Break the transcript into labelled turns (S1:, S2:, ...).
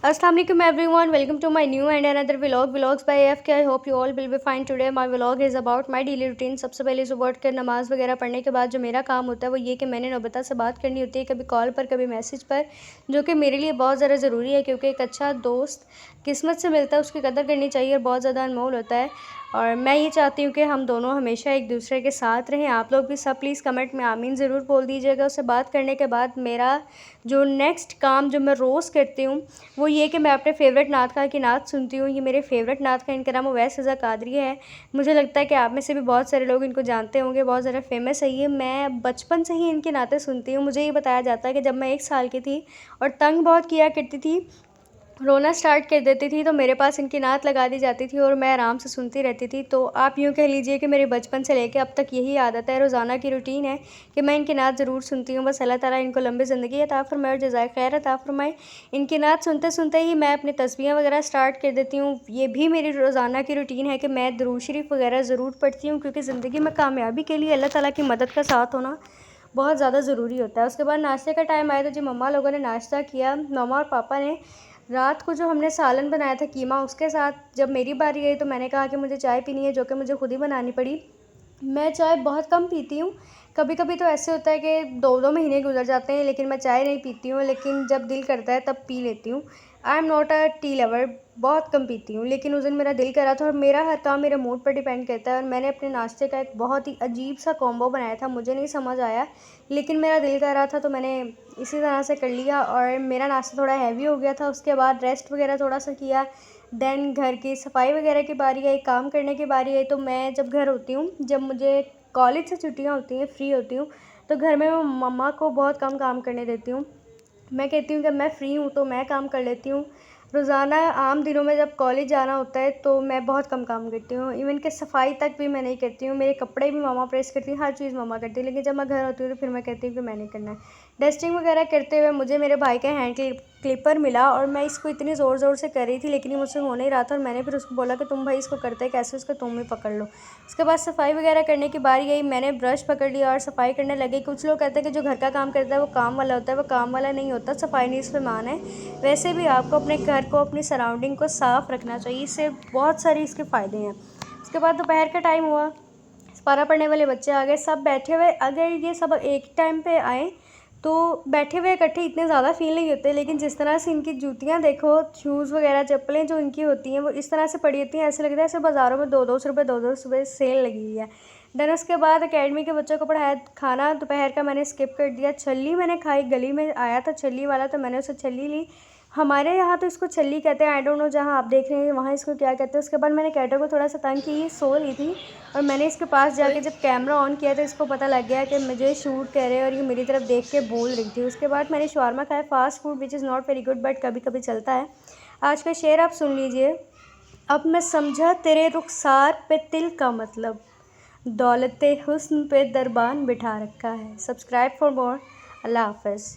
S1: अस्सलाम वालेकुम everyone, welcome to my new and another vlogs by F K. I hope you all will be fine. Today my vlog is about my daily routine. सबसे पहले सुबह उठ कर नमाज़ वगैरह पढ़ने के बाद जो मेरा काम होता है वो ये कि मैंने नोबता से बात करनी होती है, कभी कॉल पर कभी मैसेज पर, जो कि मेरे लिए बहुत ज़्यादा ज़रूरी है क्योंकि एक अच्छा दोस्त किस्मत से मिलता है, उसकी कदर करनी चाहिए और बहुत ज़्यादा अनमोल होता है। और मैं ये चाहती हूँ कि हम दोनों हमेशा एक दूसरे के साथ रहें। आप लोग भी सब प्लीज़ कमेंट में आमीन ज़रूर बोल दीजिएगा। उससे बात करने के बाद मेरा जो नेक्स्ट काम जो मैं रोज़ करती हूँ वो ये कि मैं अपने फेवरेट नात खां की नात सुनती हूँ। ये मेरे फेवरेट नात खां, इनका नाम उवैस रज़ा कादरी है। मुझे लगता है कि आप में से भी बहुत सारे लोग इनको जानते होंगे, बहुत ज़्यादा फेमस है ये। मैं बचपन से ही इनकी नातें सुनती हूँ। मुझे ये बताया जाता है कि जब मैं 1 साल की थी और तंग बहुत किया करती थी, रोना स्टार्ट कर देती थी, तो मेरे पास इनकी नात लगा दी जाती थी और मैं आराम से सुनती रहती थी। तो आप यूँ कह लीजिए कि मेरे बचपन से लेके अब तक यही आदत है, रोज़ाना की रूटीन है कि मैं इनकी नात ज़रूर सुनती हूँ। बस अल्लाह ताला इनको लंबी ज़िंदगी अता फ़रमाए और जज़ाए खैर अता फ़रमाए। इनकी नात सुनते सुनते ही मैं अपनी तस्बीहें वगैरह स्टार्ट कर देती हूँ। ये भी मेरी रोज़ाना की रूटीन है कि मैं दुरूद शरीफ वगैरह ज़रूर पढ़ती हूँ, क्योंकि ज़िंदगी में कामयाबी के लिए अल्लाह ताला की मदद का साथ होना बहुत ज़्यादा ज़रूरी होता है। उसके बाद नाश्ते का टाइम आया तो जी मम्मा लोगों ने नाश्ता किया। मम्मा और पापा ने रात को जो हमने सालन बनाया था कीमा, उसके साथ जब मेरी बारी आई तो मैंने कहा कि मुझे चाय पीनी है, जो कि मुझे खुद ही बनानी पड़ी। मैं चाय बहुत कम पीती हूँ। कभी कभी तो ऐसे होता है कि 2-2 महीने गुजर जाते हैं लेकिन मैं चाय नहीं पीती हूँ, लेकिन जब दिल करता है तब पी लेती हूँ। I am not a tea lover, बहुत कम पीती हूँ, लेकिन उस दिन मेरा दिल करा था। और मेरा हर काम मेरे मूड पर डिपेंड करता है। और मैंने अपने नाश्ते का एक बहुत ही अजीब सा कॉम्बो बनाया था, मुझे नहीं समझ आया, लेकिन मेरा दिल कर रहा था तो मैंने इसी तरह से कर लिया। और मेरा नाश्ता थोड़ा हैवी हो गया था। उसके बाद रेस्ट वगैरह थोड़ा सा किया। देन घर की सफाई वगैरह की बारी आई, काम करने की बारी आई। तो मैं जब घर होती हूँ, जब मुझे कॉलेज से छुट्टियाँ होती हैं, फ्री होती हूँ, तो घर में मैं मम्मा को बहुत कम काम करने देती हूँ। मैं कहती हूँ कि मैं फ्री हूँ तो मैं काम कर लेती हूँ। रोज़ाना आम दिनों में जब कॉलेज जाना होता है तो मैं बहुत कम काम करती हूँ। इवन कि सफाई तक भी मैं नहीं करती हूँ। मेरे कपड़े भी मम्मा प्रेस करती हैं, हर चीज़ मम्मा करती है, लेकिन जब मैं घर होती हूँ तो फिर मैं कहती हूँ कि मैंने करना है। डस्टिंग वगैरह करते हुए मुझे मेरे भाई का हैंड क्लिपर मिला और मैं इसको इतनी ज़ोर ज़ोर से कर रही थी, लेकिन ये मुझसे हो नहीं रहा था। और मैंने फिर उसको बोला कि तुम भाई इसको करते कैसे, उसको तुम ही पकड़ लो। उसके बाद सफाई वगैरह करने की बारी आई, मैंने ब्रश पकड़ लिया और सफाई करने लगी। कुछ लोग कहते हैं कि जो घर का काम करता है वो काम वाला होता है, वो काम वाला नहीं होता, सफाई निस्फ़-ए-ईमान है। वैसे भी आपको अपने घर को, अपनी सराउंडिंग को साफ़ रखना चाहिए, इससे बहुत सारे इसके फ़ायदे हैं। उसके बाद दोपहर का टाइम हुआ, पारा पढ़ने वाले बच्चे आ गए, सब बैठे हुए। अगर ये सब एक टाइम पे आए तो बैठे हुए इकट्ठे इतने ज़्यादा फ़ील नहीं होते, लेकिन जिस तरह से इनकी जूतियाँ देखो, शूज़ वगैरह चप्पलें जो इनकी होती हैं वो इस तरह से पड़ी होती हैं, ऐसे लगता है जैसे बाज़ारों में 2-2 रुपये 2-2 रुपये सेल लगी हुई है। देन उसके बाद एकेडमी के बच्चों को पढ़ाया। खाना दोपहर का मैंने स्किप कर दिया। छल्ली मैंने खाई, गली में आया था छल्ली वाला तो मैंने उससे छल्ली ली। हमारे यहाँ तो इसको छल्ली कहते हैं, आई डोंट नो जहाँ आप देख रहे हैं वहाँ इसको क्या कहते हैं। उसके बाद मैंने कैटो को थोड़ा सा तंग की, ये सो रही थी और मैंने इसके पास जाके जब कैमरा ऑन किया तो इसको पता लग गया कि मुझे शूट कर रहे हैं और ये मेरी तरफ देख के बोल रही थी। उसके बाद मैंने शवारमा खाया, fast food which is not very good, but कभी कभी चलता है। आज का शेर आप सुन लीजिए। अब मैं समझा तेरे रुखसार पे तिल का मतलब, दौलते हुस्न पे दरबान बिठा रखा है। Subscribe for more. अल्लाह हाफ़िज़।